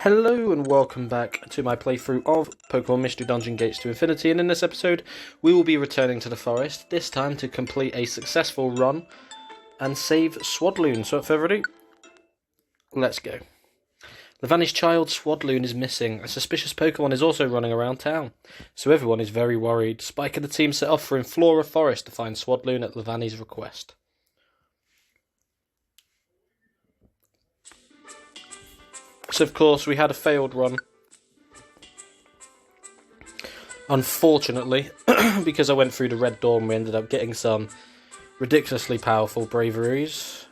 Hello and welcome back to my playthrough of Pokemon Mystery Dungeon Gates to Infinity, and in this episode we will be returning to the forest, this time to complete a successful run and save Swadloon. So without further ado, let's go. The vanished child Swadloon is missing. A suspicious Pokemon is also running around town, so everyone is very worried. Spike and the team set off for Inflora Forest to find Swadloon at Levani's request. So of course we had a failed run, unfortunately, because I went through the red door and we ended up getting some ridiculously powerful braveries.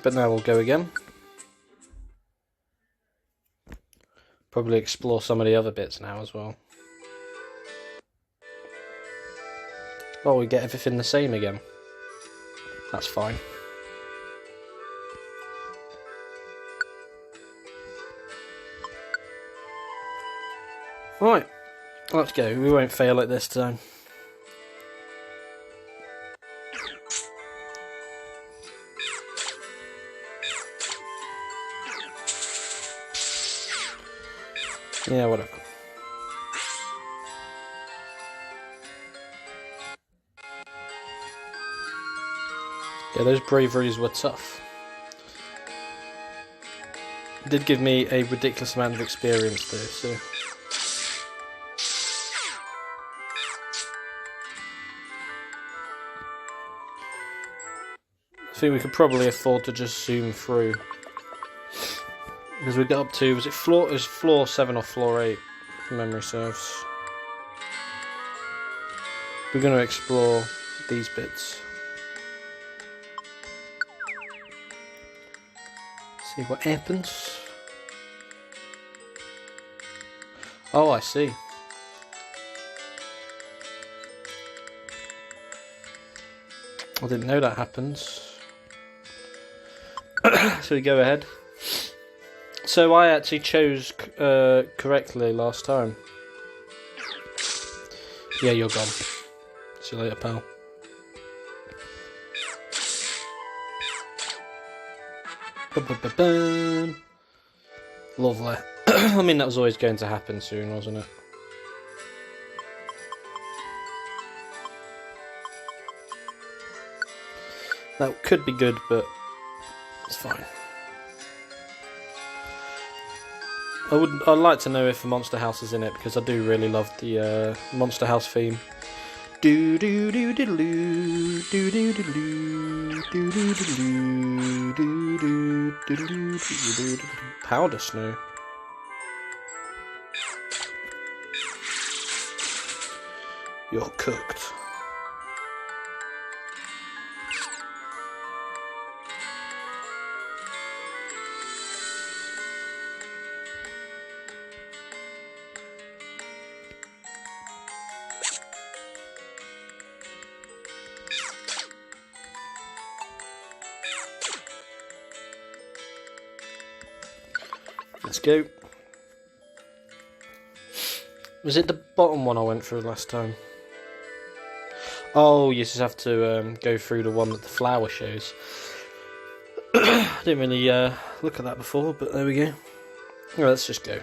But now we'll go again. Probably explore some of the other bits now as well. Oh, we get everything the same again. That's fine. Right, let's go. We won't fail it this time. Yeah, whatever. Yeah, those braveries were tough. It did give me a ridiculous amount of experience though, so... I think we could probably afford to just zoom through. Because we got up to, was it floor 7 or floor 8, if memory serves. We're going to explore these bits. See what happens. Oh, I see. I didn't know that happens. So we go ahead. So I actually chose correctly last time. Yeah, you're gone. See you later, pal. Ba-ba-ba-bam. Lovely. I mean, that was always going to happen soon, wasn't it? That could be good, but it's fine. I'd like to know if a Monster House is in it, because I do really love the Monster House theme. Do do do do do do do do do do do do do do do do. Powder Snow. You're cooked. Let's go. Was it the bottom one I went through last time? Oh, you just have to go through the one that the flower shows. I didn't really look at that before, but there we go. Well, let's just go.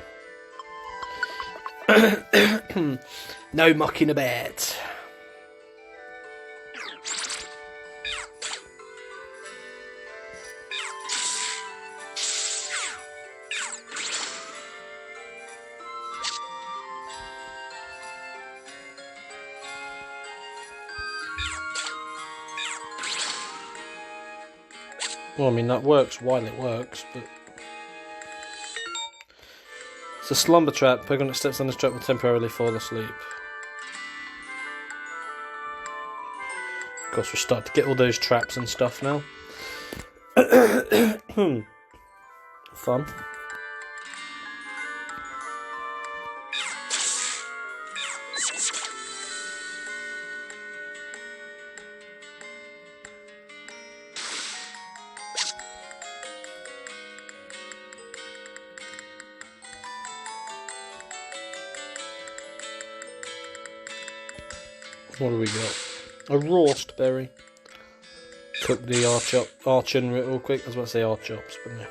No mucking about. Well, I mean, that works while it works, but... It's a slumber trap. Pokemon that steps on this trap will temporarily fall asleep. Of course, we're starting to get all those traps and stuff now. Fun. What do we got? A roast berry. cook the Archon real quick. I was about to say Archops, but no.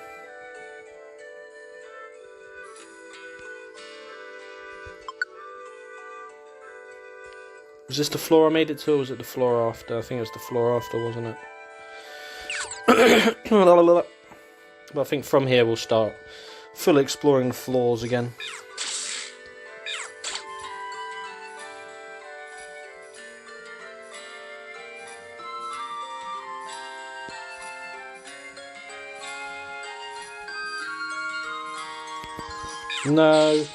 Was this the floor I made it to, or was it the floor after? I think it was the floor after, wasn't it? But I think from here we'll start fully exploring the floors again. No.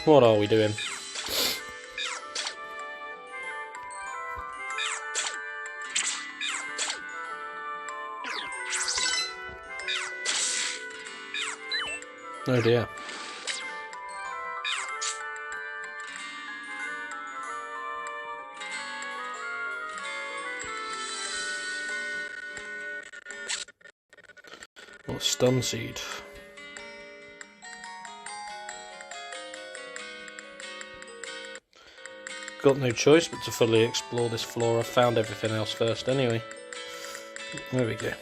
What are we doing? Oh dear. What stun seed? Got no choice but to fully explore this floor. I found everything else first anyway. There we go.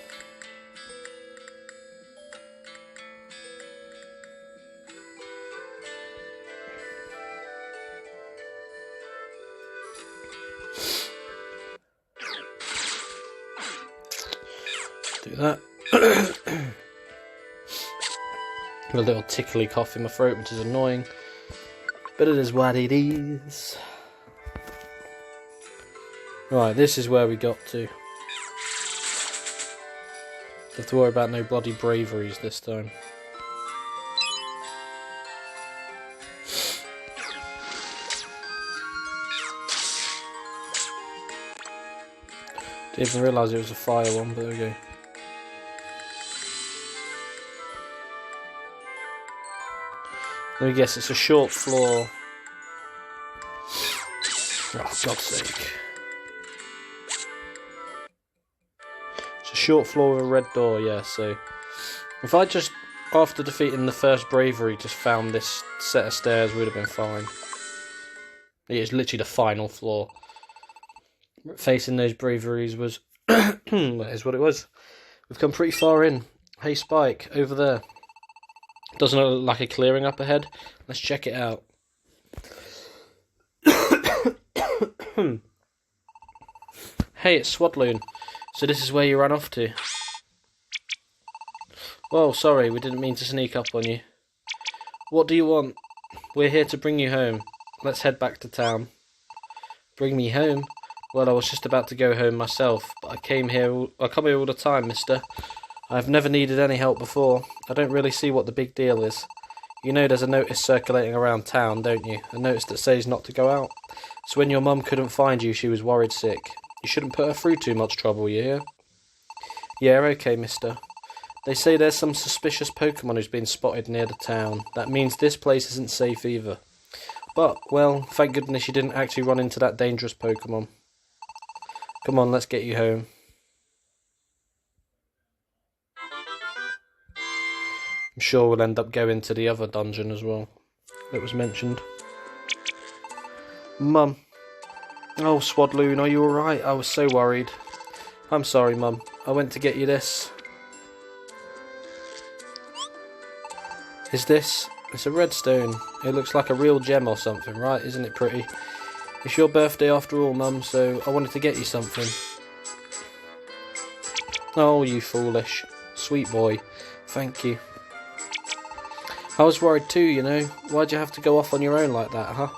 Do that. A little tickly cough in my throat, which is annoying, but it is what it is. Right, this is where we got to. Don't have to worry about no bloody braveries this time. Didn't even realise it was a fire one, but there we go. Let me guess, it's a short floor. Oh, God's sake. It's a short floor with a red door, yeah, so... If I just, after defeating the first bravery, just found this set of stairs, would have been fine. It is literally the final floor. Facing those braveries was... that is what it was. We've come pretty far in. Hey Spike, over there. Doesn't look like a clearing up ahead. Let's check it out. Hey, it's Swadloon. So this is where you ran off to? Well, sorry, we didn't mean to sneak up on you. What do you want? We're here to bring you home. Let's head back to town. Bring me home? Well, I was just about to go home myself, but I come here all the time, mister. I've never needed any help before. I don't really see what the big deal is. You know there's a notice circulating around town, don't you? A notice that says not to go out. So when your mum couldn't find you, she was worried sick. You shouldn't put her through too much trouble, you hear? Yeah, okay, mister. They say there's some suspicious Pokemon who's been spotted near the town. That means this place isn't safe either. But, well, thank goodness you didn't actually run into that dangerous Pokemon. Come on, let's get you home. I'm sure we'll end up going to the other dungeon as well that was mentioned. Mum. Oh, Swadloon, are you alright? I was so worried. I'm sorry, Mum. I went to get you this. Is this? It's a redstone. It looks like a real gem or something, right? Isn't it pretty? It's your birthday after all, Mum, so I wanted to get you something. Oh, you foolish. Sweet boy. Thank you. I was worried too, you know. Why'd you have to go off on your own like that, huh?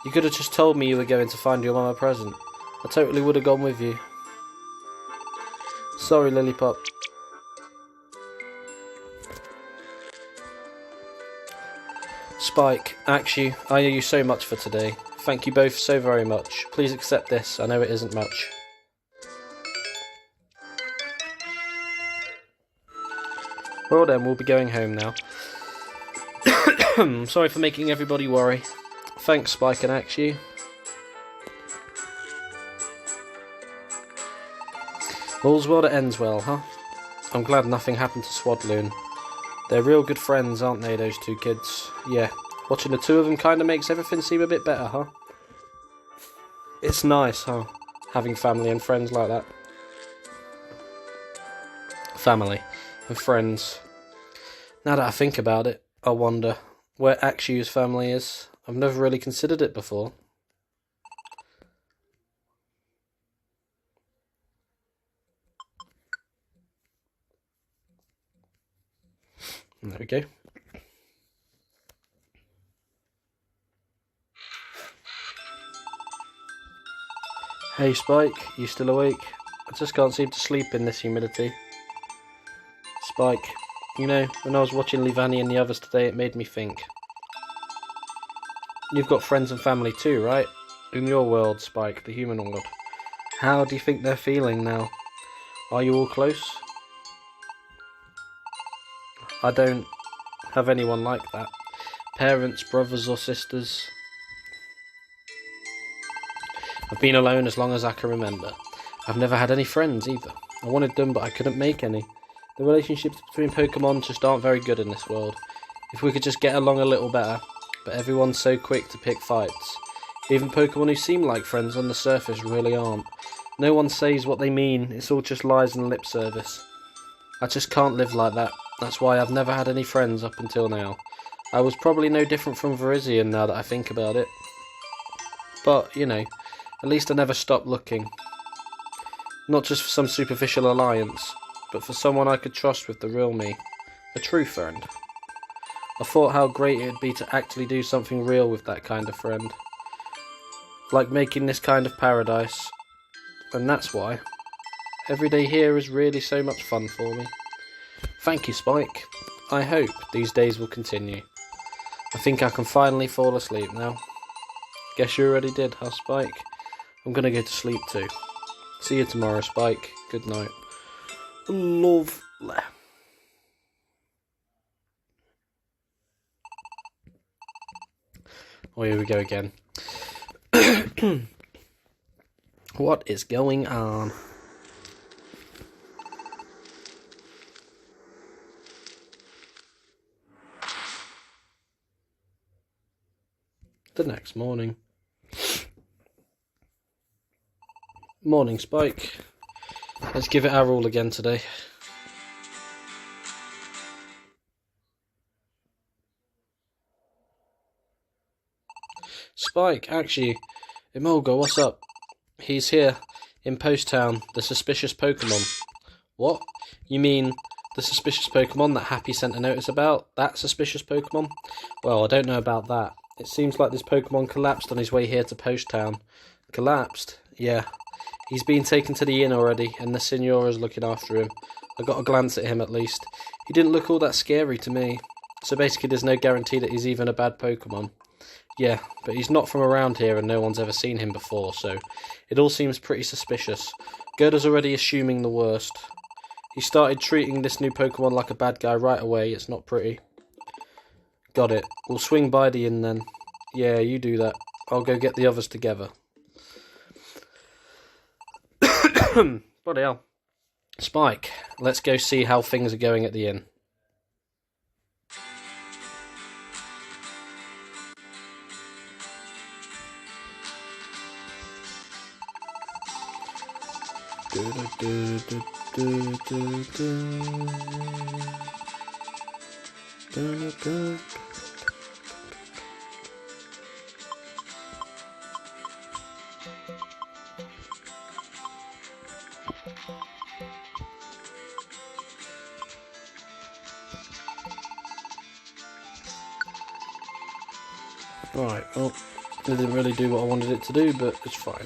You could have just told me you were going to find your mum a present. I totally would have gone with you. Sorry, Lillipup. Spike, Axu, I owe you so much for today. Thank you both so very much. Please accept this. I know it isn't much. Well then, we'll be going home now. Sorry for making everybody worry. Thanks, Spike and Axu. All's well that ends well, huh? I'm glad nothing happened to Swadloon. They're real good friends, aren't they, those two kids? Yeah, watching the two of them kinda makes everything seem a bit better, huh? It's nice, huh? having family and friends like that. Family and friends. Now that I think about it, I wonder where Axew's family is. I've never really considered it before. There we go. Hey Spike, you still awake? I just can't seem to sleep in this humidity. Spike, you know, when I was watching Livani and the others today, it made me think. You've got friends and family too, right? In your world, Spike, the human world. How do you think they're feeling now? Are you all close? I don't have anyone like that. Parents, brothers or sisters. I've been alone as long as I can remember. I've never had any friends either. I wanted them, but I couldn't make any. The relationships between Pokemon just aren't very good in this world. If we could just get along a little better, but everyone's so quick to pick fights. Even Pokemon who seem like friends on the surface really aren't. No one says what they mean, it's all just lies and lip service. I just can't live like that. That's why I've never had any friends up until now. I was probably no different from Virizion now that I think about it. But, you know, at least I never stopped looking. Not just for some superficial alliance, but for someone I could trust with the real me. A true friend. I thought how great it would be to actually do something real with that kind of friend. Like making this kind of paradise. And that's why. Every day here is really so much fun for me. Thank you, Spike. I hope these days will continue. I think I can finally fall asleep now. Guess you already did, huh, Spike? I'm gonna go to sleep too. See you tomorrow, Spike. Good night. Lovely. Oh, here we go again. What is going on? The next morning. Morning, Spike. Let's give it our all again today. Spike, actually, Emolga, what's up? He's here, in Post Town, the suspicious Pokemon. What? You mean the suspicious Pokemon that Happy sent a notice about? That suspicious Pokemon? Well, I don't know about that. It seems like this Pokemon collapsed on his way here to Post Town. Collapsed? Yeah. He's been taken to the inn already, and the Signora's looking after him. I got a glance at him at least. He didn't look all that scary to me. So basically there's no guarantee that he's even a bad Pokemon. Yeah, but he's not from around here and no one's ever seen him before, so it all seems pretty suspicious. Gerda's already assuming the worst. He started treating this new Pokemon like a bad guy right away. It's not pretty. Got it. We'll swing by the inn then. Yeah, you do that. I'll go get the others together. Bloody hell. Spike, let's go see how things are going at the inn. Right, well, it didn't really do what I wanted it to do, but it's fine.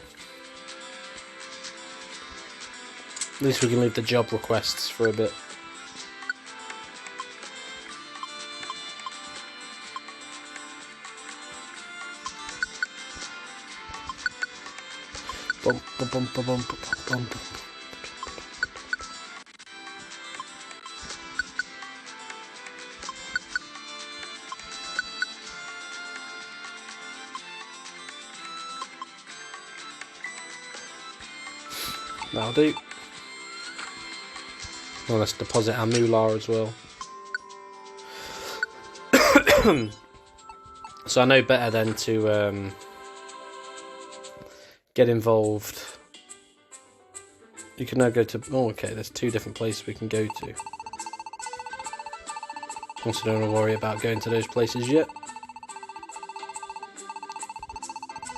At least we can leave the job requests for a bit. Bump, bump, bump, bump, bump, bump. That'll do. Well, let's deposit our moolah as well. So I know better than to get involved You can now go to... Oh, okay, there's 2 different places we can go to. Also don't want to worry about going to those places yet.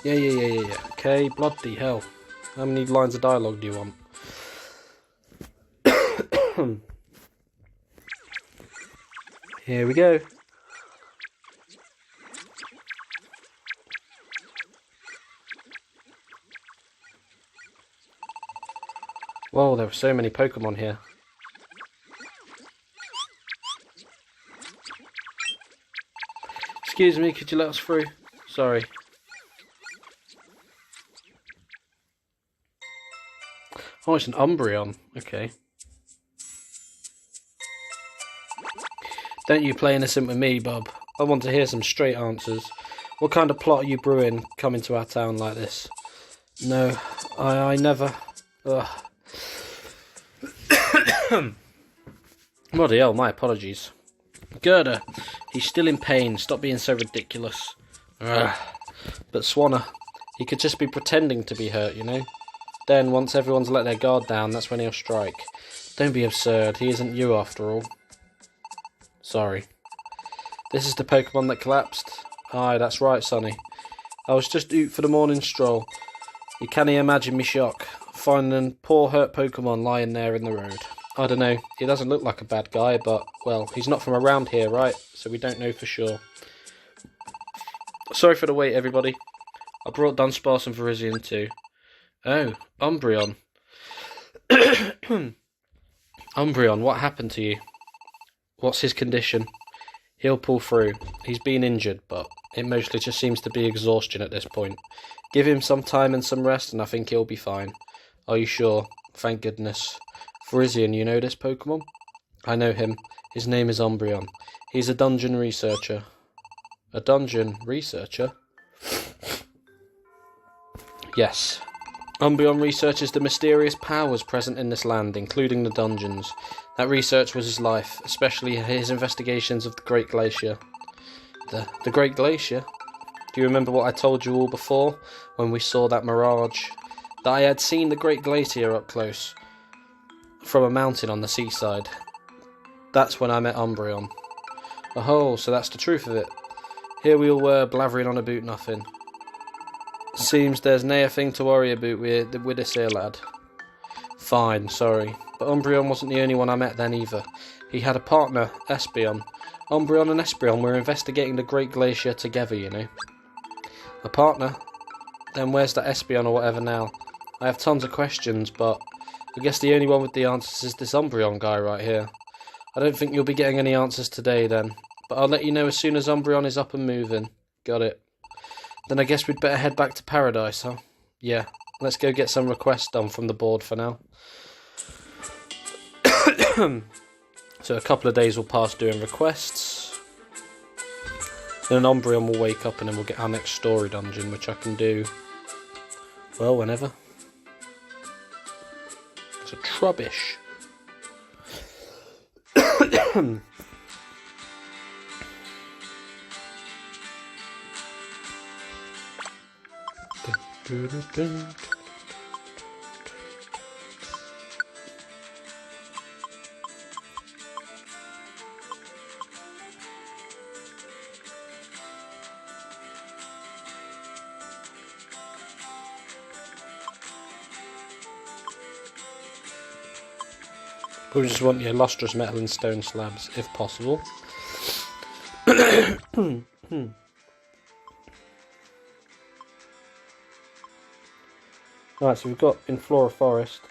Yeah. Okay, bloody hell. How many lines of dialogue do you want? Here we go. Whoa, there were so many Pokemon here. Excuse me, could you let us through? Sorry. Oh, it's an Umbreon. Okay. Don't you play innocent with me, bub. I want to hear some straight answers. What kind of plot are you brewing coming to our town like this? No, I never... Ugh. Bloody hell, my apologies. Gerda, he's still in pain. Stop being so ridiculous. Ugh. But Swanna, he could just be pretending to be hurt, you know? Then, once everyone's let their guard down, that's when he'll strike. Don't be absurd. He isn't you, after all. Sorry. This is the Pokemon that collapsed? Aye, that's right, Sonny. I was just out for the morning stroll. You can't imagine me shock, finding poor hurt Pokemon lying there in the road. I don't know, he doesn't look like a bad guy, but, well, he's not from around here, right? So we don't know for sure. Sorry for the wait, everybody. I brought Dunsparce and Virizion too. Oh, Umbreon. Umbreon, what happened to you? What's his condition? He'll pull through. He's been injured, but it mostly just seems to be exhaustion at this point. Give him some time and some rest, and I think he'll be fine. Are you sure? Thank goodness. Virizion, you know this Pokemon? I know him. His name is Umbreon. He's a dungeon researcher. A dungeon researcher? Yes. Umbreon researches the mysterious powers present in this land, including the dungeons. That research was his life, especially his investigations of the Great Glacier. The Great Glacier? Do you remember what I told you all before, when we saw that mirage? That I had seen the Great Glacier up close, from a mountain on the seaside. That's when I met Umbreon. Oh, so that's the truth of it. Here we all were, blathering on about nothing. Seems there's nae thing to worry about with this here lad. Fine, sorry. But Umbreon wasn't the only one I met then either. He had a partner, Espeon. Umbreon and Espeon were investigating the Great Glacier together, you know. A partner? Then where's that Espeon or whatever now? I have tons of questions, but I guess the only one with the answers is this Umbreon guy right here. I don't think you'll be getting any answers today then, but I'll let you know as soon as Umbreon is up and moving. Got it. Then I guess we'd better head back to Paradise, huh? Yeah, let's go get some requests done from the board for now. So a couple of days will pass doing requests. Then an Umbreon will wake up and then we'll get our next story dungeon, which I can do, well, whenever. It's a Trubbish. We just want your lustrous metal and stone slabs, if possible. Right, so we've got Inflora Forest.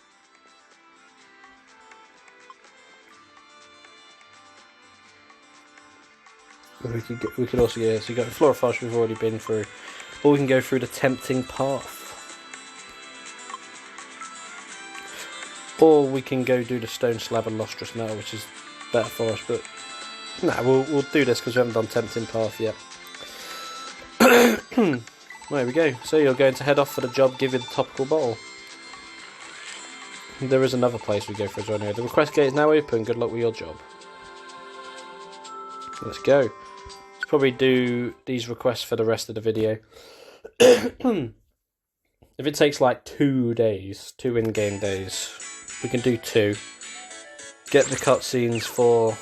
We could also go, so you've got Inflora Forest we've already been through. Or we can go through the Tempting Path. Or we can go do the stone slab and lustrous metal, which is better for us, but nah, we'll do this because we haven't done Tempting Path yet. There we go. So you're going to head off for the job, give you the topical bottle. There is another place we go for as well anyway. The request gate is now open. Good luck with your job. Let's go. Let's probably do these requests for the rest of the video. If it takes like 2 days, 2 in-game days, We can do 2. Get the cutscenes for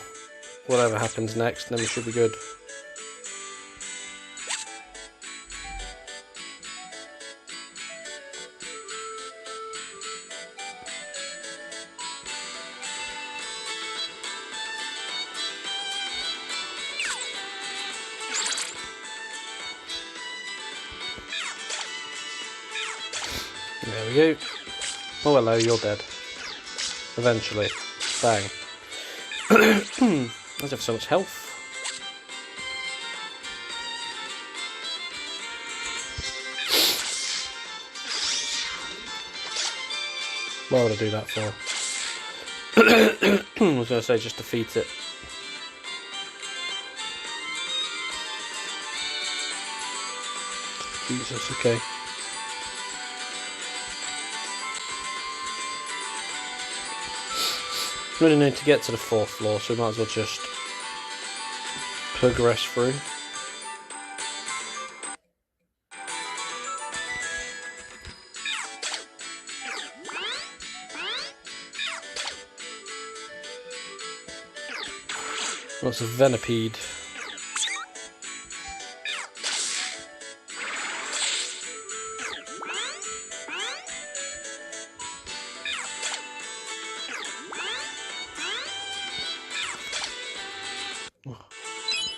whatever happens next, and then we should be good. There we go. Oh hello, you're dead. Eventually. Bang. I have so much health. Why would I do that for? I was going to say just defeat it. Jesus, okay. Really need to get to the 4th floor, so we might as well just progress through. What's a Venipede?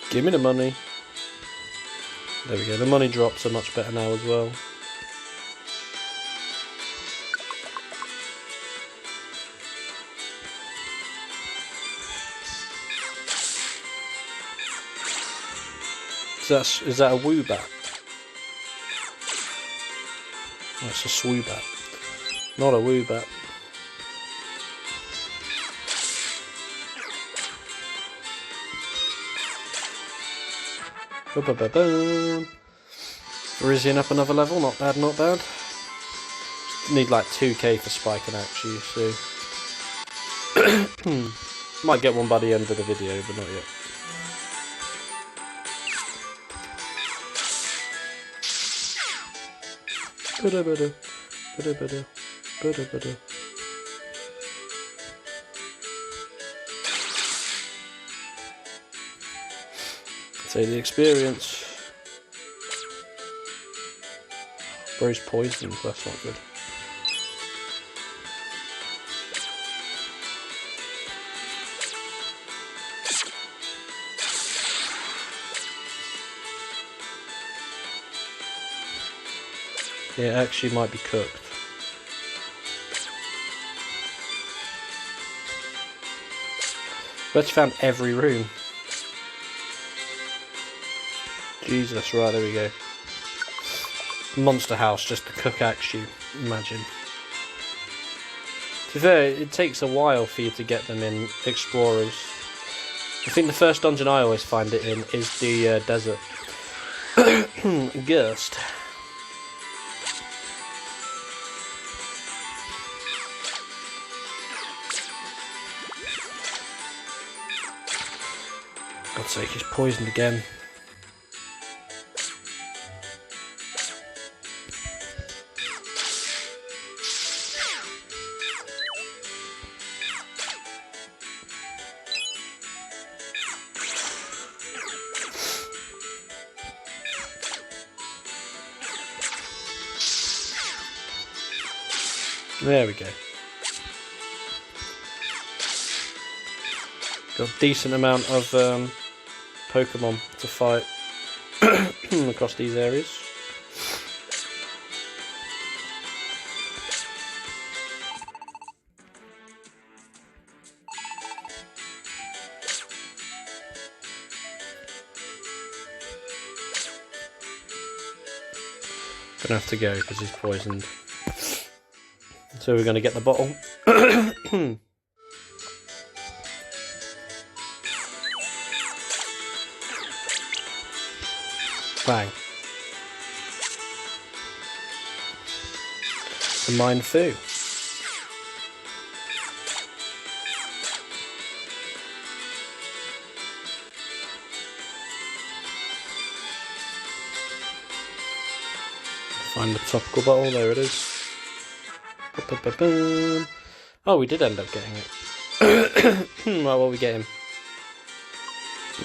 Give me the money. There we go, the money drops are much better now as well. Is that a Woobat? That's a Swoobat. Not a Woobat. Risen up another level, not bad, not bad. Need like 2k for spiking actually, so might get one by the end of the video, but not yet. Say the experience. Bro's poisoned, that's not good. Yeah, it actually might be cooked. Bet you found every room. Jesus, right, there we go. Monster house, just to cook actually, imagine. To be fair, it takes a while for you to get them in Explorers. I think the first dungeon I always find it in is the desert. Ghost. God's sake, he's poisoned again. There we go. Got a decent amount of Pokemon to fight across these areas. Gonna have to go because he's poisoned. So we're going to get the bottle. Bang. The mine foo. Find the topical bottle, there it is. Oh, we did end up getting it. Right, what are we getting?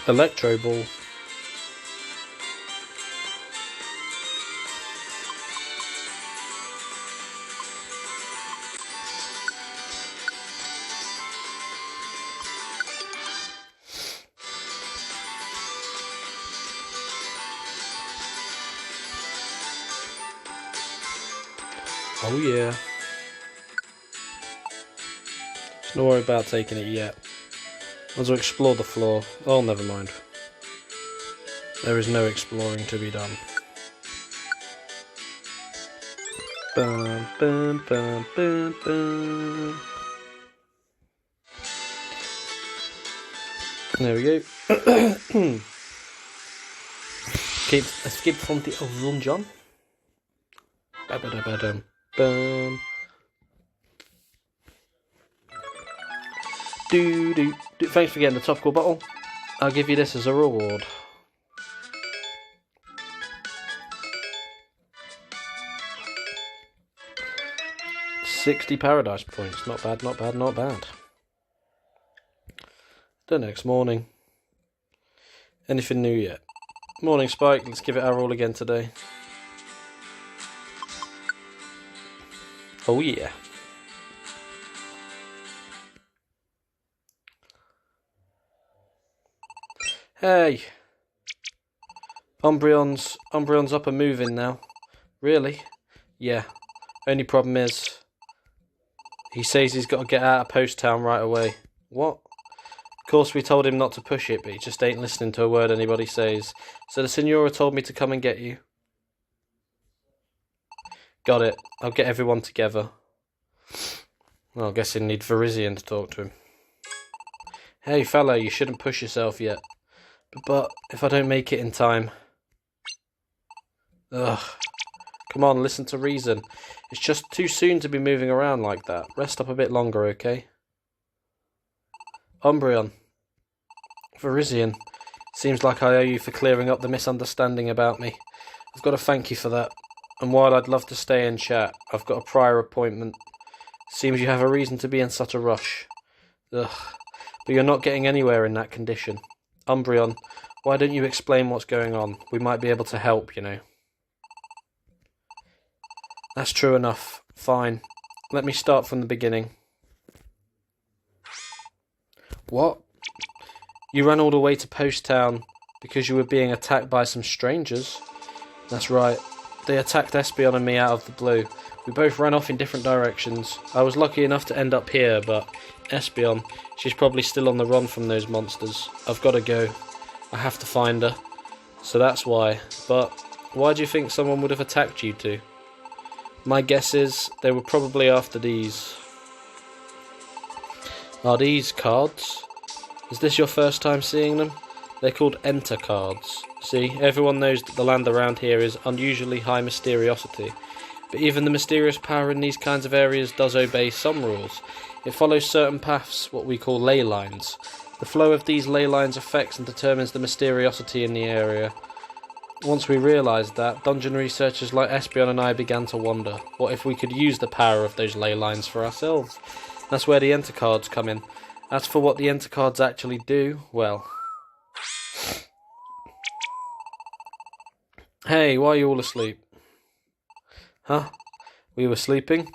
Electro Ball. Oh yeah. Just not worry about taking it yet. As we explore the floor. Oh, never mind. There is no exploring to be done. Bum, bum, bum, bum, bum. There we go. Escape from the dungeon. Bum. Thanks for getting the topical bottle. I'll give you this as a reward. $60 paradise points. Not bad, not bad, not bad. The next morning. Anything new yet? Morning, Spike. Let's give it our all again today. Oh yeah. Hey. Umbreon's up and moving now. Really? Yeah. Only problem is, he says he's got to get out of Post Town right away. What? Of course we told him not to push it, but he just ain't listening to a word anybody says. So the Signora told me to come and get you. Got it. I'll get everyone together. Well, I guess he'll need Virizion to talk to him. Hey fella, you shouldn't push yourself yet. But if I don't make it in time... Ugh. Come on, listen to reason. It's just too soon to be moving around like that. Rest up a bit longer, okay? Umbreon. Virizion. Seems like I owe you for clearing up the misunderstanding about me. I've got to thank you for that. And while I'd love to stay and chat, I've got a prior appointment. Seems you have a reason to be in such a rush. Ugh. But you're not getting anywhere in that condition. Umbreon, why don't you explain what's going on? We might be able to help, you know. That's true enough. Fine. Let me start from the beginning. What? You ran all the way to Post Town because you were being attacked by some strangers? That's right. They attacked Espeon and me out of the blue. We both ran off in different directions. I was lucky enough to end up here, but Espeon, she's probably still on the run from those monsters. I've got to go. I have to find her. So that's why. But why do you think someone would have attacked you two? My guess is they were probably after these. Are these cards? Is this your first time seeing them? They're called Enter cards. See, everyone knows that the land around here is unusually high mysteriosity. But even the mysterious power in these kinds of areas does obey some rules. It follows certain paths, what we call ley lines. The flow of these ley lines affects and determines the mysteriosity in the area. Once we realised that, dungeon researchers like Espeon and I began to wonder, what if we could use the power of those ley lines for ourselves? That's where the Enter cards come in. As for what the Enter cards actually do, well... Hey, why are you all asleep? Huh? We were sleeping?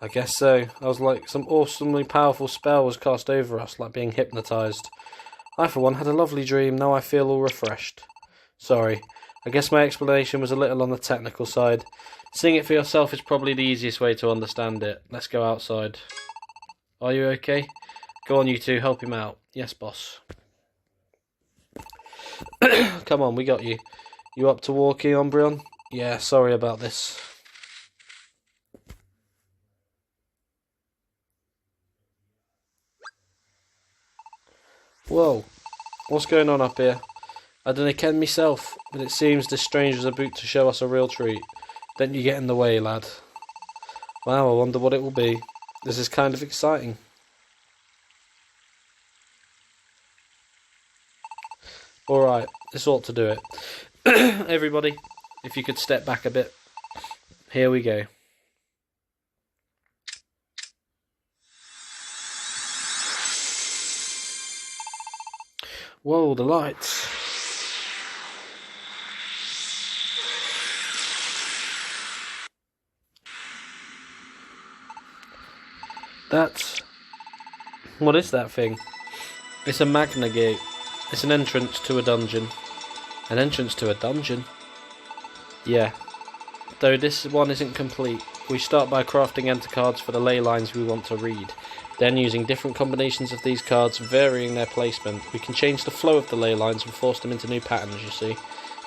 I guess so. I was like, some awesomely powerful spell was cast over us, like being hypnotised. I for one had a lovely dream, now I feel all refreshed. Sorry. I guess my explanation was a little on the technical side. Seeing it for yourself is probably the easiest way to understand it. Let's go outside. Are you okay? Go on, you two, help him out. Yes, boss. Come on, we got you. You up to walking, Umbreon? Yeah, sorry about this. Whoa. What's going on up here? I dunno ken myself, but it seems this stranger's about to show us a real treat. Don't you get in the way, lad. Wow, I wonder what it will be. This is kind of exciting. Alright, this ought to do it. Everybody, if you could step back a bit. Here we go. Whoa, the lights. That's... What is that thing? It's a Magnagate. It's an entrance to a dungeon. An entrance to a dungeon? Yeah. Though this one isn't complete. We start by crafting enter cards for the ley lines we want to read. Then, using different combinations of these cards, varying their placement, we can change the flow of the ley lines and force them into new patterns, you see.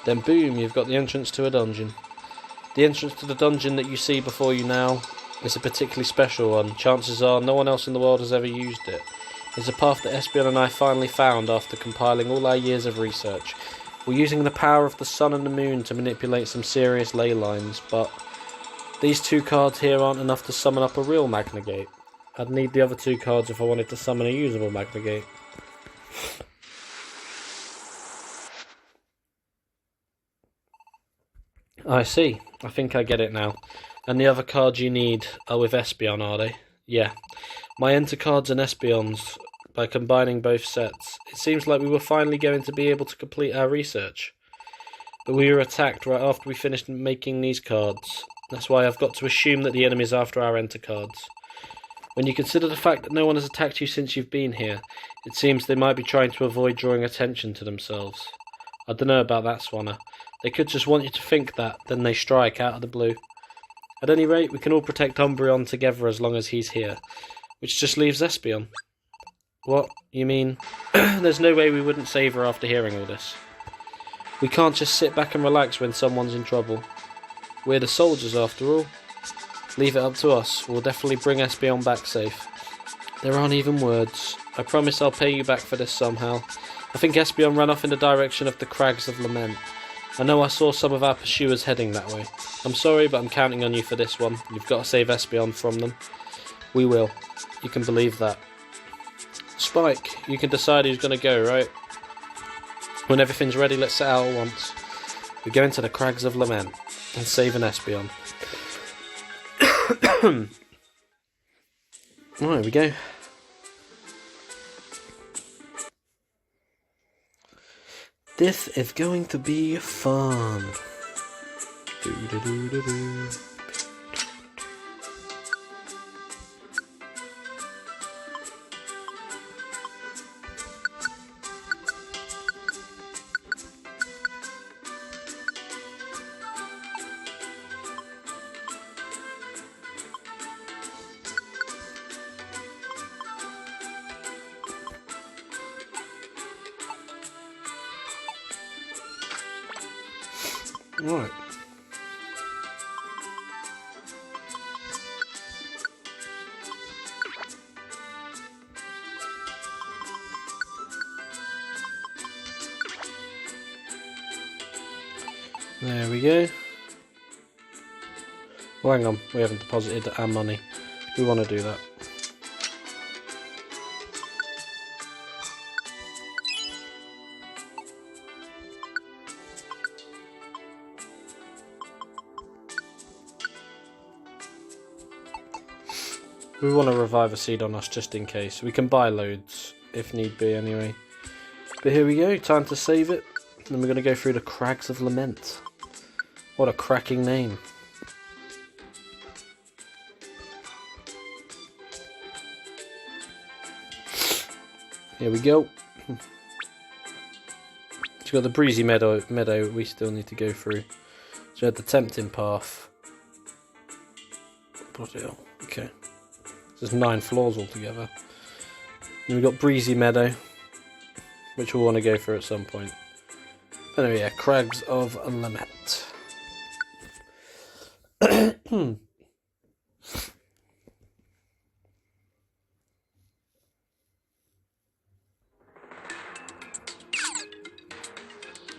Then boom, you've got the entrance to a dungeon. The entrance to the dungeon that you see before you now is a particularly special one. Chances are no one else in the world has ever used it. It's a path that Espeon and I finally found after compiling all our years of research. We're using the power of the sun and the moon to manipulate some serious ley lines, but these two cards here aren't enough to summon up a real Magnagate. I'd need the other two cards if I wanted to summon a usable Magnagate. I see. I think I get it now. And the other cards you need are with Espeon, are they? Yeah. My enter cards and Espeons, by combining both sets. It seems like we were finally going to be able to complete our research. But we were attacked right after we finished making these cards. That's why I've got to assume that the enemy's after our enter cards. When you consider the fact that no one has attacked you since you've been here, it seems they might be trying to avoid drawing attention to themselves. I don't know about that, Swanner. They could just want you to think that, then they strike out of the blue. At any rate, we can all protect Umbreon together as long as he's here. Which just leaves Espeon. What? You mean... There's no way we wouldn't save her after hearing all this. We can't just sit back and relax when someone's in trouble. We're the soldiers after all. Leave it up to us. We'll definitely bring Espeon back safe. There aren't even words. I promise I'll pay you back for this somehow. I think Espeon ran off in the direction of the Crags of Lament. I know I saw some of our pursuers heading that way. I'm sorry, but I'm counting on you for this one. You've got to save Espeon from them. We will. You can believe that. Spike, you can decide who's going to go, right? When everything's ready, let's set out at once. We go into the Crags of Lament and save an Espeon. Right, here we go. This is going to be fun. Do-do-do-do-do. Right. There we go. Oh, hang on, we haven't deposited our money. We want to do that. We want to revive a seed on us just in case. We can buy loads if need be anyway. But here we go, time to save it. And we're going to go through the Crags of Lament. What a cracking name. Here we go. It's got the breezy meadow we still need to go through. So we had the tempting path. Bloody hell. Okay. There's 9 floors altogether. And we've got breezy meadow, which we'll want to go through at some point. Anyway, yeah, Crags of Lament.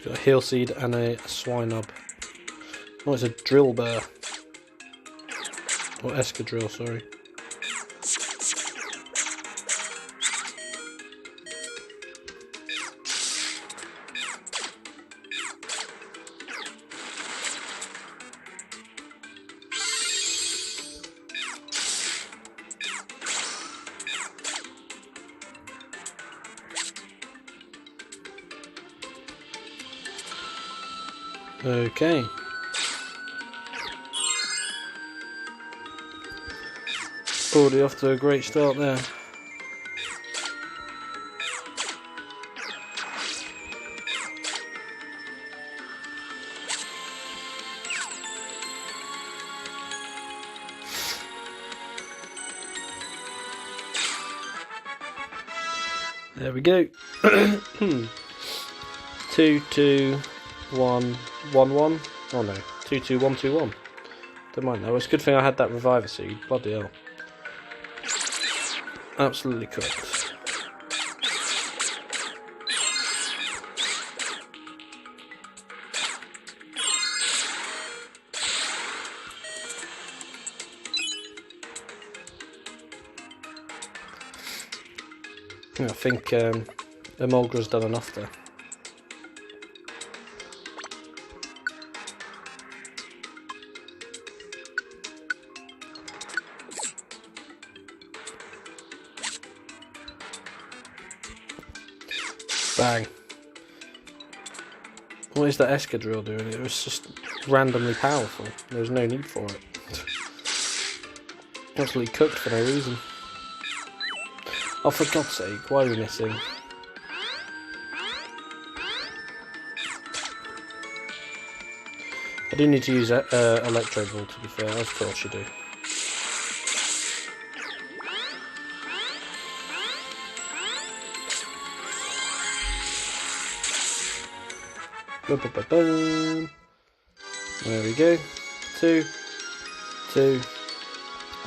Got a heal seed and a swinub. Oh, it's a drill bear. Or escadrille, sorry. Okay. Already off to a great start there. There we go. 2, 2, 1, 1, 1. Oh no, 2, 2, 1, 2, 1. Don't mind though. It's a good thing I had that reviver seed. Bloody hell. Absolutely cooked. I think Emolgra's done enough there. Bang. What is that Escadrille doing? It was just randomly powerful. There was no need for it. Absolutely cooked for no reason. Oh, for God's sake, why are we missing? I do need to use Electro Ball, to be fair, of course you do. Ba-ba-ba-boom. There we go. 2, 2,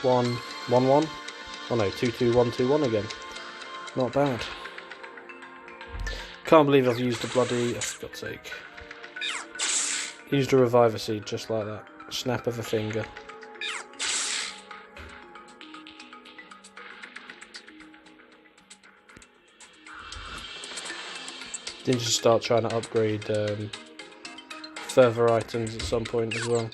1, 1, 1. Oh no, 2, 2, 1, 2, 1 again. Not bad. Can't believe I've used a bloody, oh, for God's sake. Used a reviver seed just like that. Snap of a finger. Then just start trying to upgrade further items at some point as well.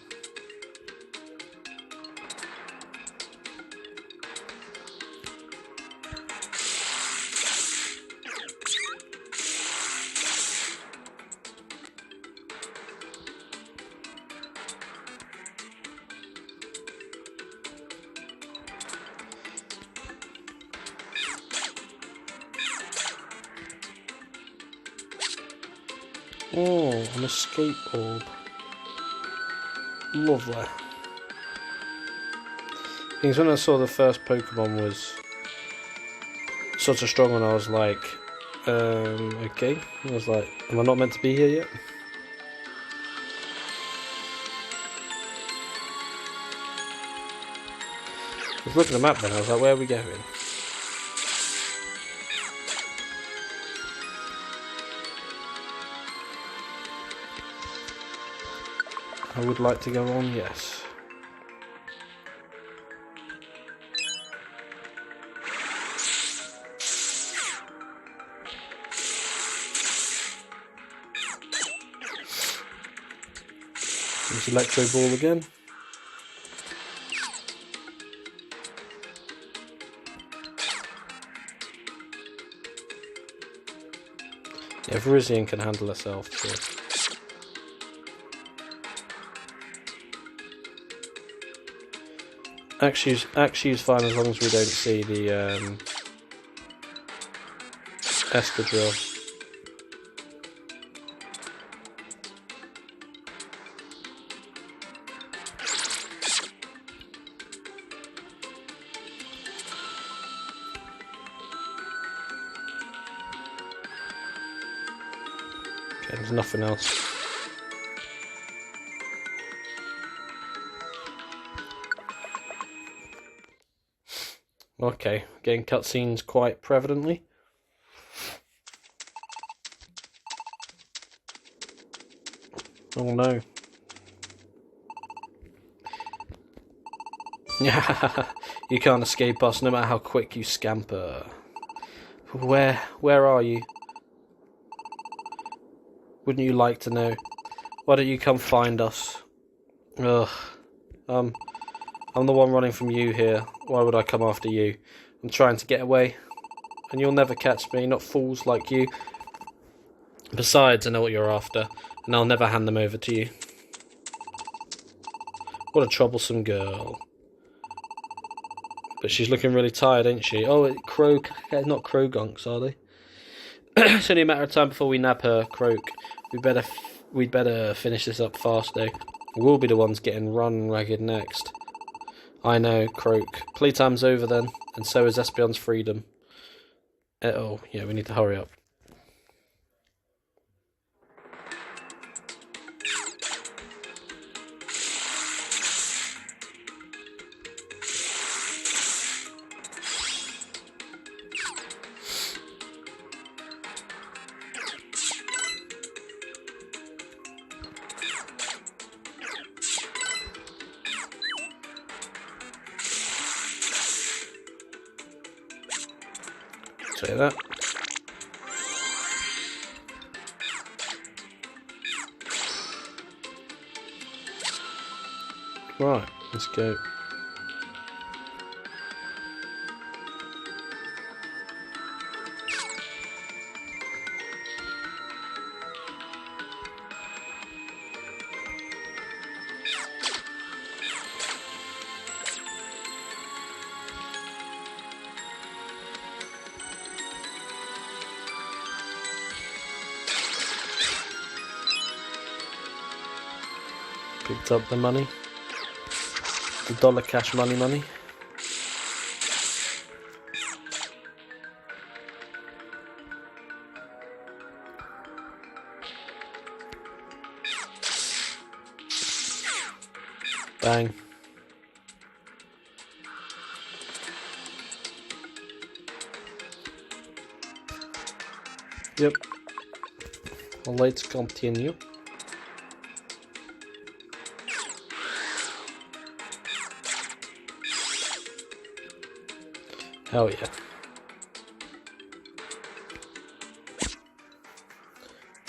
Oh, an escape orb. Lovely. Because when I saw the first Pokemon was such a strong one, I was like, okay. I was like, am I not meant to be here yet? I was looking at the map then, I was like, where are we going? I would like to go on, yes. Use Electro Ball again. Yeah, Virizion can handle herself, so. Axew's fine as long as we don't see the Escadrille. Okay, there's nothing else. Okay, getting cutscenes quite prevalently. Oh no. You can't escape us no matter how quick you scamper. Where are you? Wouldn't you like to know? Why don't you come find us? Ugh. I'm the one running from you here. Why would I come after you? I'm trying to get away, and you'll never catch me, not fools like you. Besides, I know what you're after. and I'll never hand them over to you. What a troublesome girl. But she's looking really tired, ain't she? Oh, not Crogunks, are they? It's only a matter of time before we nab her, Croak. We'd better finish this up fast, though. We'll be the ones getting run ragged next. I know, Croak. Playtime's over then, and so is Espeon's freedom. Oh, yeah, we need to hurry up. Say that. Right, let's go. Picked up the money. The dollar cash money. Bang. Yep. Let's continue. Hell yeah.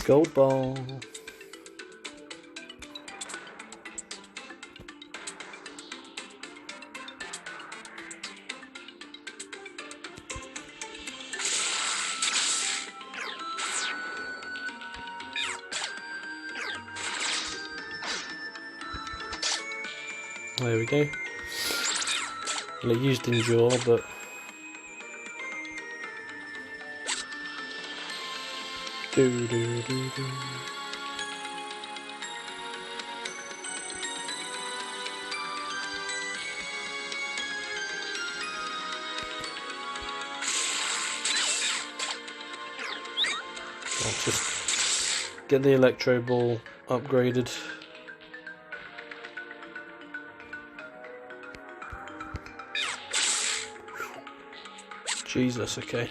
Gold ball. There we go. Well, it used Endure, but do. I'll just get the Electro Ball upgraded. Jesus, okay.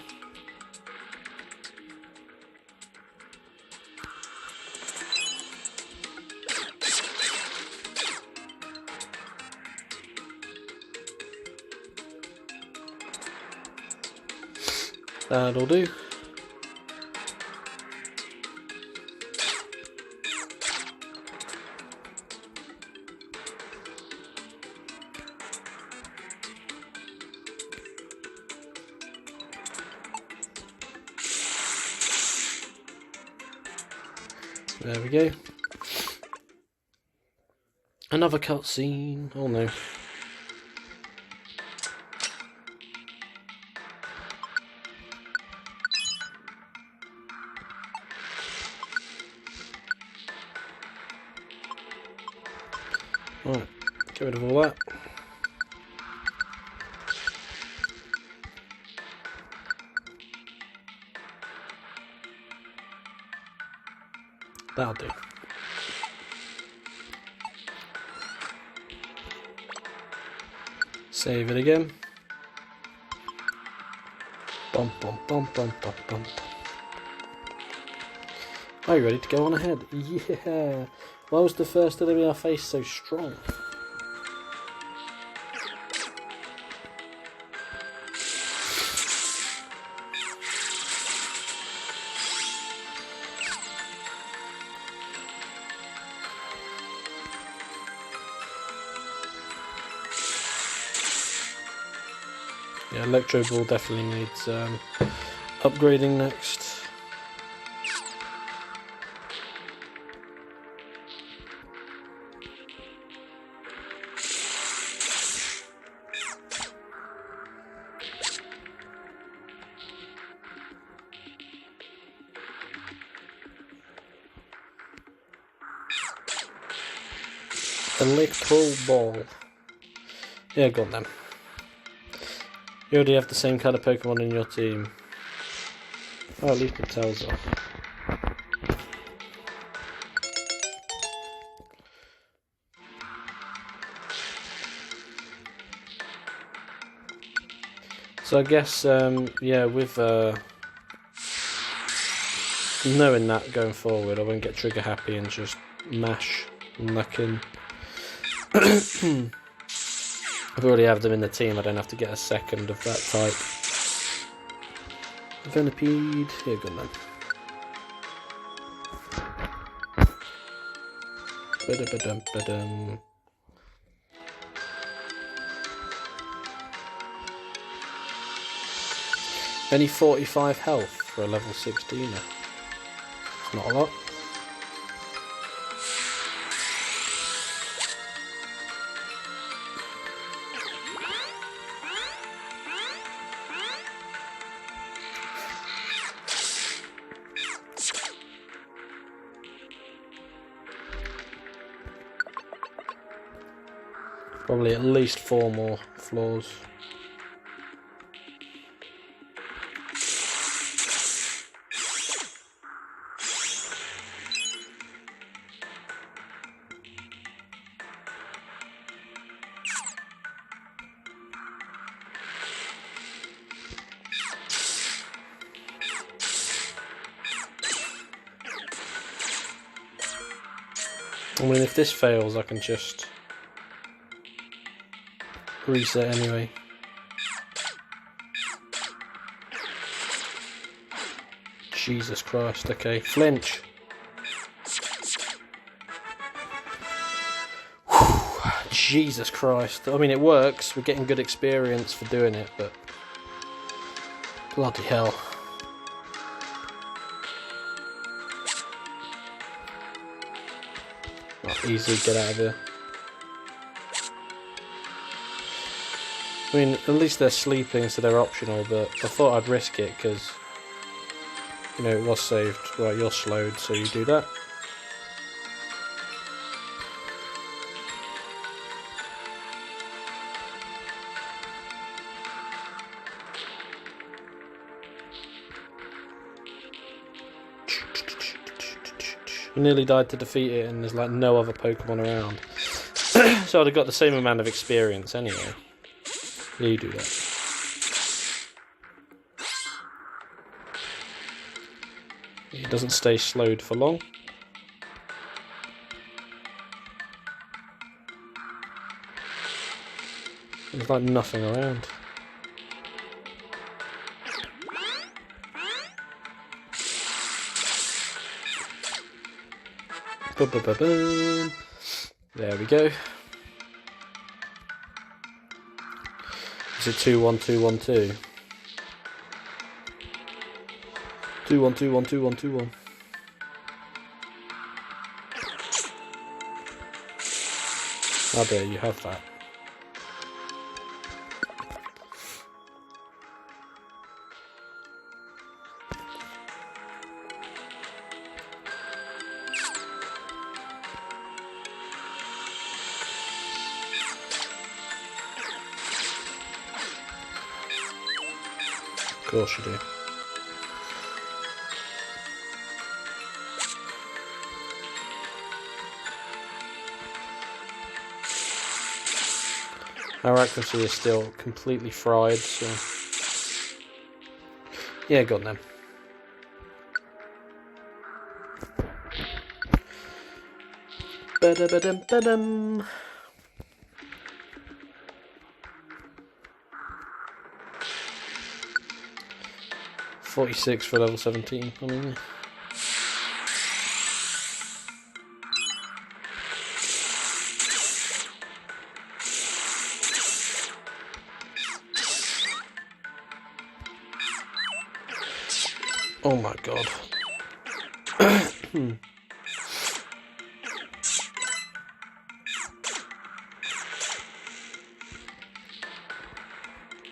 That'll do. There we go. Another cutscene. Oh no. Right, get rid of all that. That'll do. Save it again. Bum bum bum bum bum bum. Are you ready to go on ahead? Yeah. Why was the first enemy I faced so strong? Yeah, Electro Ball definitely needs upgrading next. Electro Ball. Yeah, go on then. You already have the same kind of Pokemon in your team. Oh, at least it tells us. So I guess, yeah, with knowing that going forward, I won't get trigger happy and just mash knocking. I've already have them in the team, I don't have to get a second of that type. Venipede, here, go then. Ba-da-ba-dum-ba-dum. Only 45 health for a level 16er. It's not a lot. Probably at least 4 more floors. I mean, if this fails, I can just reset anyway. Jesus Christ, okay. Flinch. Whew, Jesus Christ. I mean, it works. We're getting good experience for doing it, but bloody hell. I'll easily get out of here. I mean, at least they're sleeping, so they're optional, but I thought I'd risk it because, you know, it was saved. Right, you're slowed, so you do that. I nearly died to defeat it, and there's like no other Pokemon around. So I'd have got the same amount of experience anyway. Yeah, you do that. It doesn't stay slowed for long. There's like nothing around. Ba-ba-ba-boom. There we go. Is it 2-1-2-1-2? 2-1-2-1-2-1-2-1. How dare you have that? Of course you do. Our accuracy is still completely fried, so yeah, go on then. Ba-da-ba-dum-ba-dum. $46 for level 17. I mean, oh my god.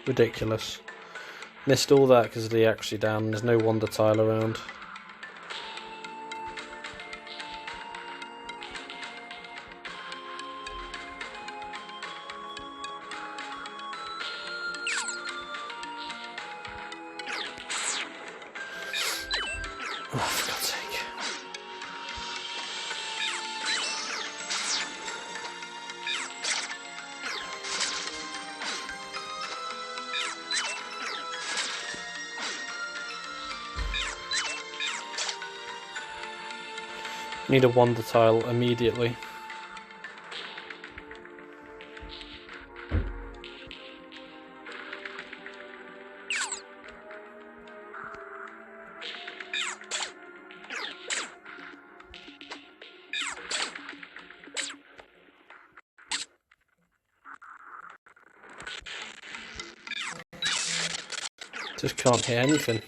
Ridiculous. Missed all that because of the accuracy down. There's no Wonder Tile around. Oh, for God's sake. Need a wonder tile immediately. Just can't hear anything.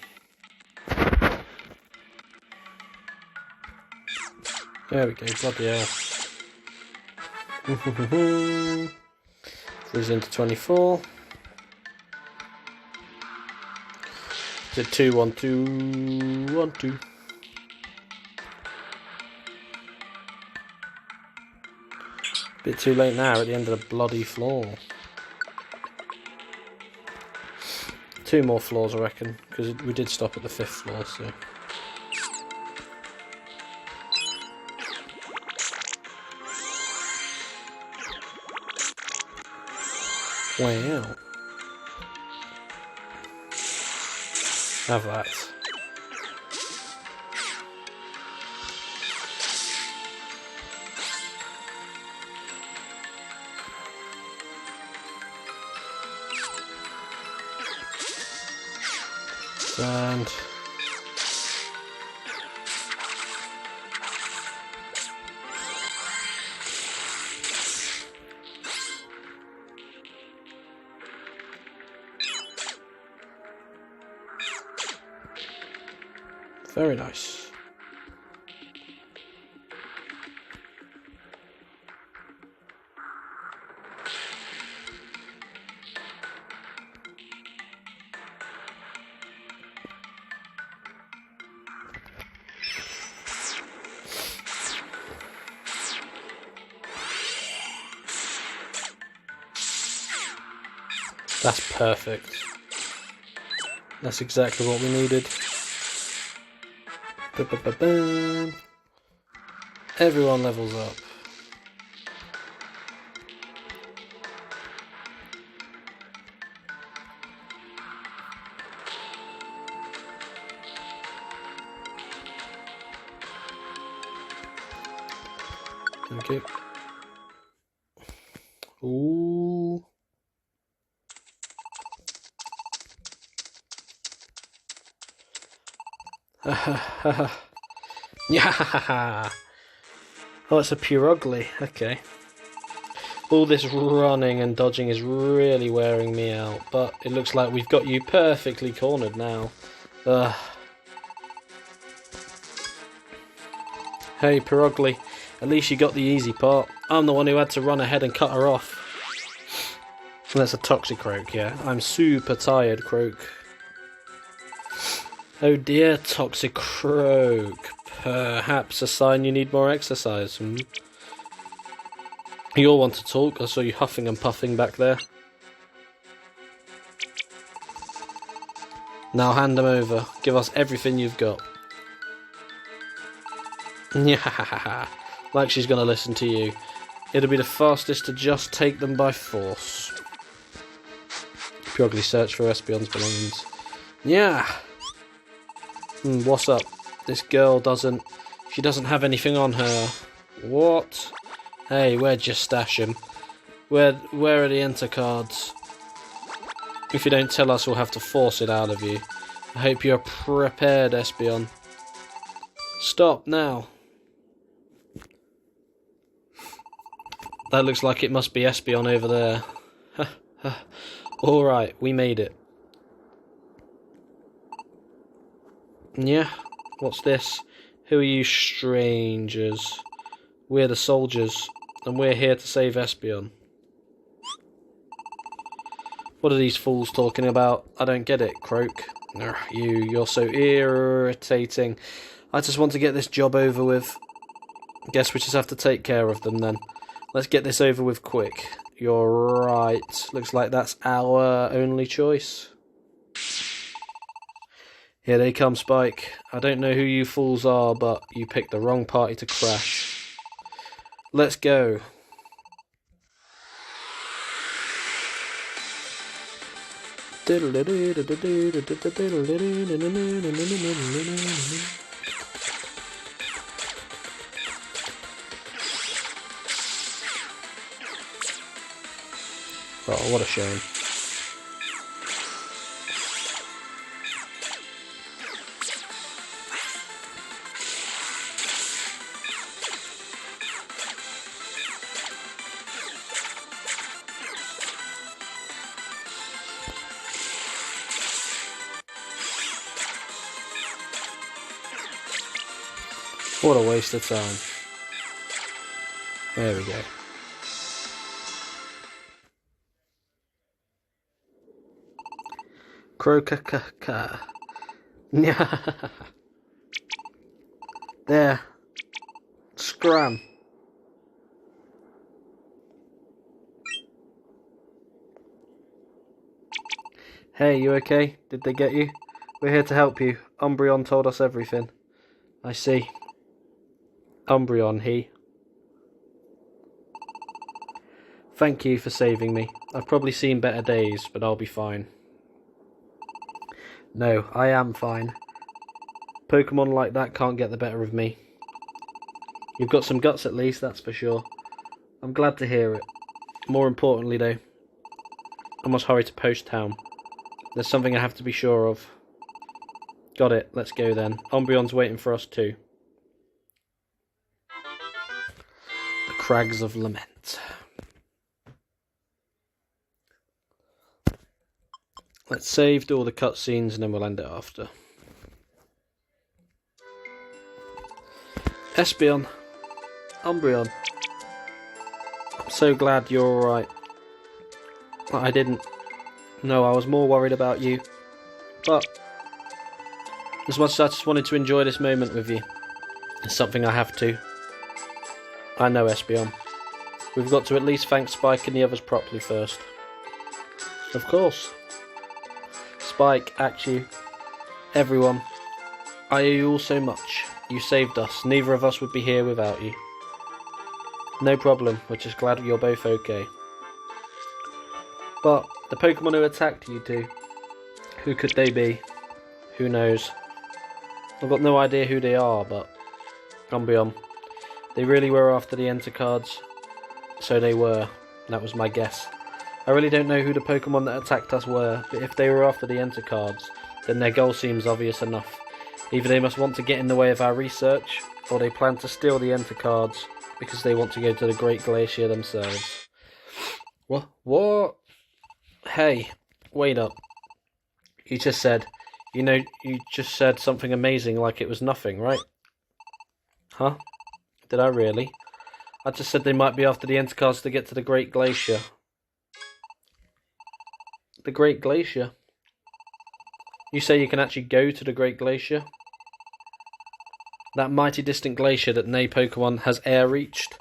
There we go, bloody hell. Freeze into 24. Is it 2, 1, 2, 1, 2? Bit too late now, at the end of the bloody floor. 2 more floors, I reckon, because we did stop at the 5th floor, so. Wow. Have that. And very nice. That's perfect. That's exactly what we needed. Ba-ba-ba-bam. Everyone levels up. Okay. Ooh. Yeah. Oh, it's a Purugly. Okay. All this running and dodging is really wearing me out, but it looks like we've got you perfectly cornered now. Hey, Purugly. At least you got the easy part. I'm the one who had to run ahead and cut her off. That's a Toxicroak, yeah. I'm super tired, Croak. Oh dear, Toxicroak. Perhaps a sign you need more exercise. You all want to talk? I saw you huffing and puffing back there. Now hand them over. Give us everything you've got. Yeah, like she's gonna listen to you. It'll be the fastest to just take them by force. Purely search for Espeon's belongings. Yeah. What's up? This girl doesn't have anything on her. What? Hey, where'd you stash him? Where are the enter cards? If you don't tell us, we'll have to force it out of you. I hope you're prepared, Espeon. Stop now. That looks like it must be Espeon over there. Alright, we made it. Yeah? What's this? Who are you strangers? We're the soldiers, and we're here to save Espeon. What are these fools talking about? I don't get it, Croak. You're so irritating. I just want to get this job over with. Guess we just have to take care of them then. Let's get this over with quick. You're right. Looks like that's our only choice. Here they come, Spike. I don't know who you fools are, but you picked the wrong party to crash. Let's go. Oh, what a shame. What a waste of time. There we go. Croca-ca-ca. There. Scram. Hey, you okay? Did they get you? We're here to help you. Umbreon told us everything. I see. Umbreon, he. Thank you for saving me. I've probably seen better days, but I'll be fine. No, I am fine. Pokemon like that can't get the better of me. You've got some guts at least, that's for sure. I'm glad to hear it. More importantly though, I must hurry to Post Town. There's something I have to be sure of. Got it, let's go then. Umbreon's waiting for us too. The Crags of Lament. Let's save, do all the cutscenes, and then we'll end it after. Espeon. Umbreon. I'm so glad you're alright. But I didn't. No, I was more worried about you. But as much as I just wanted to enjoy this moment with you, it's something I have to. I know, Espeon. We've got to at least thank Spike and the others properly first. Of course. Spike, Achu, everyone, I owe you all so much. You saved us. Neither of us would be here without you. No problem, we're just glad you're both okay. But the Pokemon who attacked you two, who could they be? Who knows? I've got no idea who they are, but Umbreon, they really were after the Enter cards. So they were. That was my guess. I really don't know who the Pokemon that attacked us were, but if they were after the Enter cards, then their goal seems obvious enough. Either they must want to get in the way of our research, or they plan to steal the Enter cards because they want to go to the Great Glacier themselves. What? Hey, wait up. You just said something amazing like it was nothing, right? Huh? Did I really? I just said they might be after the Enter cards to get to the Great Glacier. The Great Glacier? You say you can actually go to the Great Glacier? That mighty distant glacier that no Pokemon has e'er reached?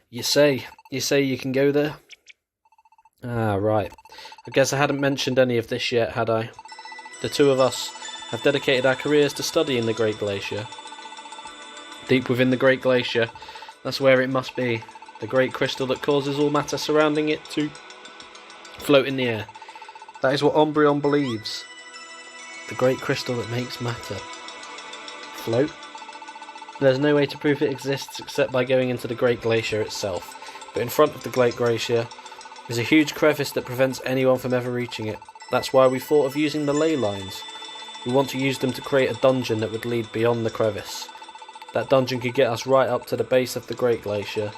You say you can go there? Ah, right. I guess I hadn't mentioned any of this yet, had I? The two of us have dedicated our careers to studying the Great Glacier. Deep within the Great Glacier, that's where it must be. The great crystal that causes all matter surrounding it to float in the air. That is what Umbreon believes. The great crystal that makes matter float? There's no way to prove it exists except by going into the Great Glacier itself. But in front of the Great Glacier is a huge crevice that prevents anyone from ever reaching it. That's why we thought of using the ley lines. We want to use them to create a dungeon that would lead beyond the crevice. That dungeon could get us right up to the base of the Great Glacier.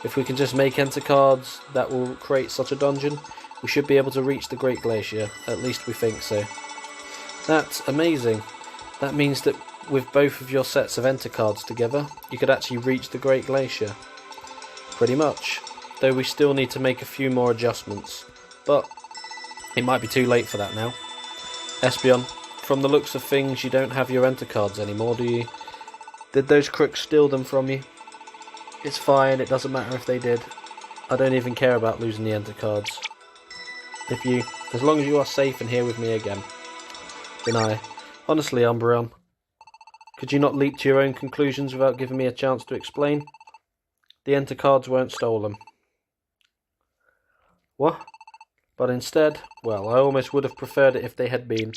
If we can just make Enter cards that will create such a dungeon, we should be able to reach the Great Glacier. At least we think so. That's amazing. That means that with both of your sets of Enter cards together, you could actually reach the Great Glacier. Pretty much. Though we still need to make a few more adjustments. But it might be too late for that now. Espeon, from the looks of things, you don't have your Enter cards anymore, do you? Did those crooks steal them from you? It's fine, it doesn't matter if they did. I don't even care about losing the Enter cards. As long as you are safe and here with me again, then I Honestly, Umbreon, could you not leap to your own conclusions without giving me a chance to explain? The Enter cards weren't stolen. What? But instead, well, I almost would have preferred it if they had been.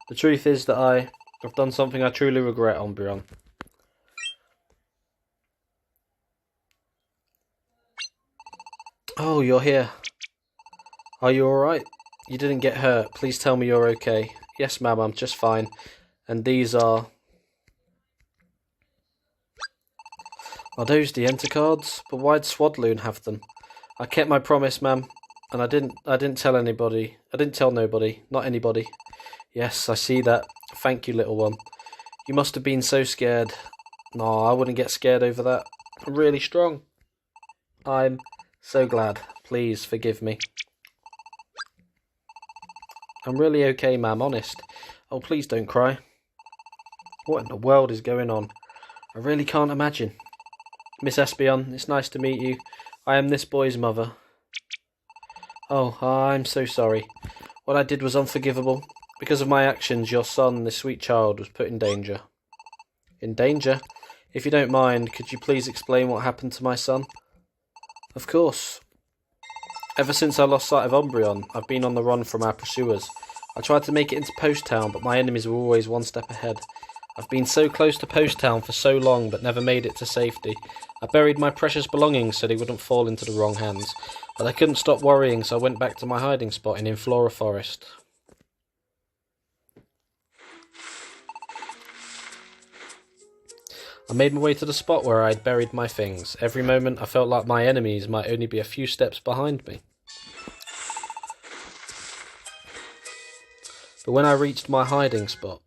The truth is that I have done something I truly regret, Umbreon. Oh, you're here. Are you alright? You didn't get hurt. Please tell me you're okay. Yes, ma'am, I'm just fine. And these are... Are those the Enter cards? But why'd Swadloon have them? I kept my promise, ma'am. And I didn't tell anybody. I didn't tell nobody. Not anybody. Yes, I see that. Thank you, little one. You must have been so scared. No, I wouldn't get scared over that. I'm really strong. I'm so glad. Please forgive me. I'm really okay, ma'am, honest. Oh, please don't cry. What in the world is going on? I really can't imagine. Miss Espeon, it's nice to meet you. I am this boy's mother. Oh, I'm so sorry. What I did was unforgivable. Because of my actions, your son, this sweet child, was put in danger. In danger? If you don't mind, could you please explain what happened to my son? Of course. Ever since I lost sight of Umbreon, I've been on the run from our pursuers. I tried to make it into Post Town, but my enemies were always one step ahead. I've been so close to Post Town for so long, but never made it to safety. I buried my precious belongings so they wouldn't fall into the wrong hands. But I couldn't stop worrying, so I went back to my hiding spot in Inflora Forest. I made my way to the spot where I had buried my things. Every moment I felt like my enemies might only be a few steps behind me. But when I reached my hiding spot,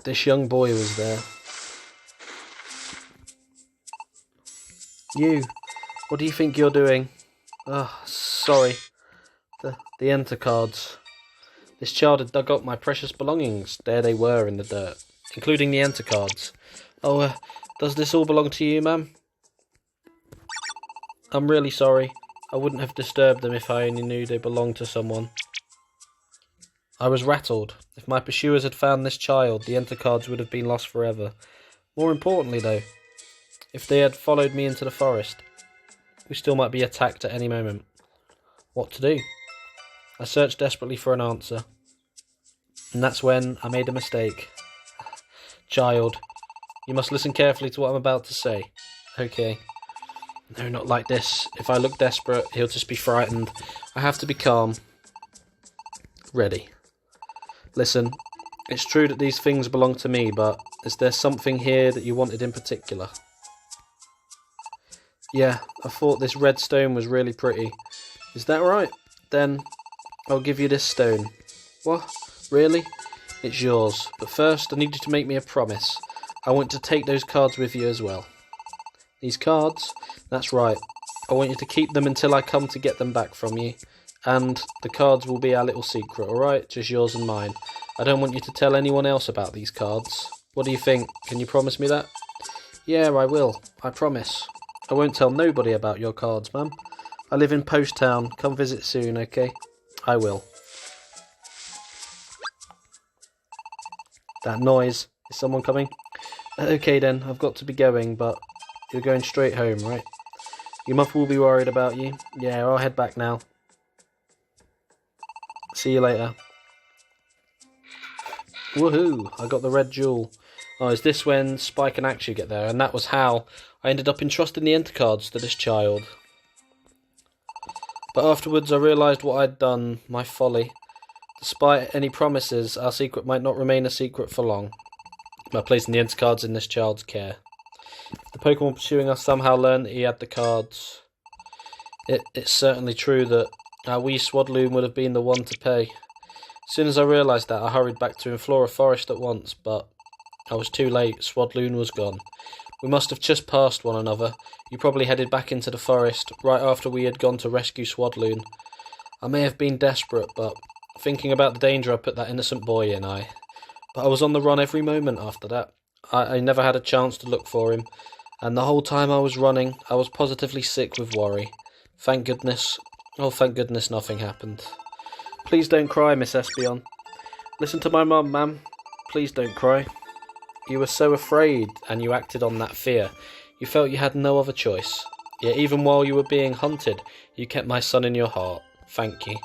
this young boy was there. You, what do you think you're doing? Ah, sorry. The Enter cards. This child had dug up my precious belongings. There they were in the dirt, including the Enter cards. Oh, does this all belong to you, ma'am? I'm really sorry. I wouldn't have disturbed them if I only knew they belonged to someone. I was rattled. If my pursuers had found this child, the Enter cards would have been lost forever. More importantly, though, if they had followed me into the forest, we still might be attacked at any moment. What to do? I searched desperately for an answer. And that's when I made a mistake. Child, you must listen carefully to what I'm about to say. Okay. No, not like this. If I look desperate, he'll just be frightened. I have to be calm. Ready. Listen, it's true that these things belong to me, but is there something here that you wanted in particular? Yeah, I thought this red stone was really pretty. Is that right? Then I'll give you this stone. What? Really? It's yours. But first, I need you to make me a promise. I want to take those cards with you as well. These cards? That's right. I want you to keep them until I come to get them back from you. And the cards will be our little secret, alright? Just yours and mine. I don't want you to tell anyone else about these cards. What do you think? Can you promise me that? Yeah, I will. I promise. I won't tell nobody about your cards, ma'am. I live in Post Town. Come visit soon, okay? I will. That noise. Is someone coming? Okay then, I've got to be going, but you're going straight home, right? Your mother will be worried about you. Yeah, I'll head back now. See you later. Woohoo! I got the red jewel. Oh, is this when Spike and Axew get there? And that was how I ended up entrusting the Enter cards to this child. But afterwards I realised what I'd done, my folly. Despite any promises, our secret might not remain a secret for long. By placing the Enter cards in this child's care. If the Pokemon pursuing us somehow learned that he had the cards, it's certainly true that our wee Swadloon would have been the one to pay. As soon as I realised that, I hurried back to Inflora Forest at once, but I was too late. Swadloon was gone. We must have just passed one another. You probably headed back into the forest, right after we had gone to rescue Swadloon. I may have been desperate, but thinking about the danger I put that innocent boy in, But I was on the run every moment after that. I never had a chance to look for him, and the whole time I was running, I was positively sick with worry. Thank goodness nothing happened. Please don't cry, Miss Espeon. Listen to my mum, ma'am. Please don't cry. You were so afraid, and you acted on that fear. You felt you had no other choice. Yet even while you were being hunted, you kept my son in your heart. Thank you.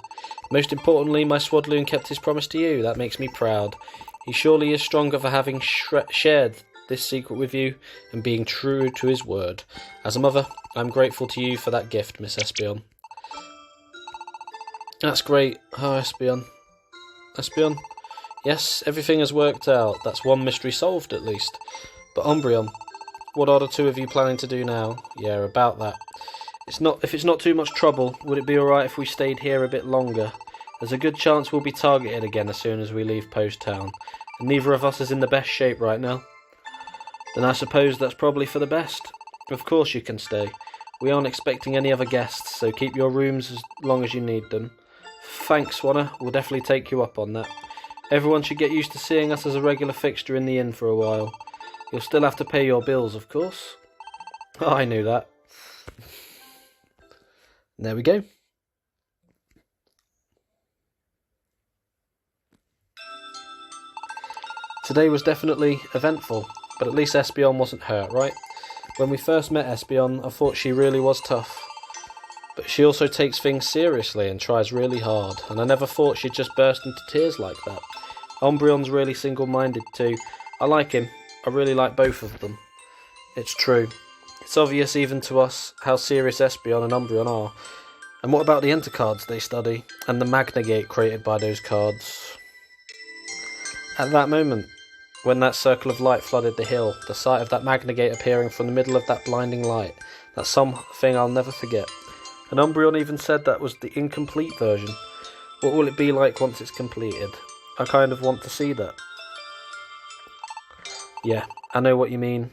Most importantly, my Swadloon kept his promise to you. That makes me proud. He surely is stronger for having shared this secret with you and being true to his word. As a mother, I'm grateful to you for that gift, Miss Espeon. That's great. Oh, Espeon. Espeon? Yes, everything has worked out. That's one mystery solved, at least. But Umbreon, what are the two of you planning to do now? Yeah, about that. If it's not too much trouble, would it be alright if we stayed here a bit longer? There's a good chance we'll be targeted again as soon as we leave Post Town, and neither of us is in the best shape right now. Then I suppose that's probably for the best. Of course you can stay. We aren't expecting any other guests, so keep your rooms as long as you need them. Thanks, Swanner. We'll definitely take you up on that. Everyone should get used to seeing us as a regular fixture in the inn for a while. You'll still have to pay your bills, of course. Oh, I knew that. There we go. Today was definitely eventful, but at least Espeon wasn't hurt, right? When we first met Espeon, I thought she really was tough. But she also takes things seriously and tries really hard, and I never thought she'd just burst into tears like that. Umbreon's really single-minded too. I like him. I really like both of them. It's true. It's obvious even to us how serious Espeon and Umbreon are. And what about the enter cards they study, and the Magnagate created by those cards? At that moment, when that circle of light flooded the hill, the sight of that Magnagate appearing from the middle of that blinding light, that's something I'll never forget. And Umbreon even said that was the incomplete version. What will it be like once it's completed? I kind of want to see that. Yeah, I know what you mean.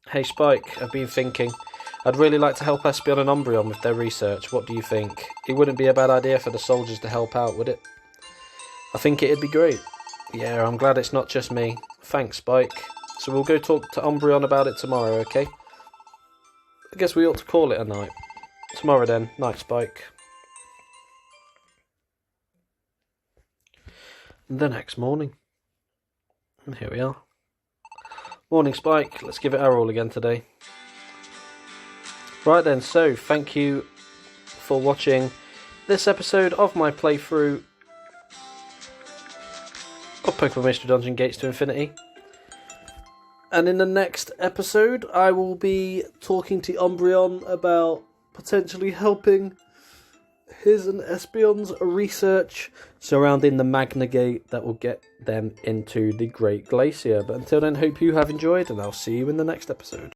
Hey Spike, I've been thinking. I'd really like to help Espeon and Umbreon with their research. What do you think? It wouldn't be a bad idea for the soldiers to help out, would it? I think it'd be great. Yeah, I'm glad it's not just me. Thanks, Spike. So we'll go talk to Umbreon about it tomorrow, okay? I guess we ought to call it a night. Tomorrow then. Night, Spike. The next morning. And here we are. Morning, Spike. Let's give it our all again today. Right then, so thank you for watching this episode of my playthrough of Pokemon Mystery Dungeon Gates to Infinity. And in the next episode, I will be talking to Umbreon about potentially helping his and Espeon's research surrounding the Magnagate that will get them into the Great Glacier. But until then, hope you have enjoyed, and I'll see you in the next episode.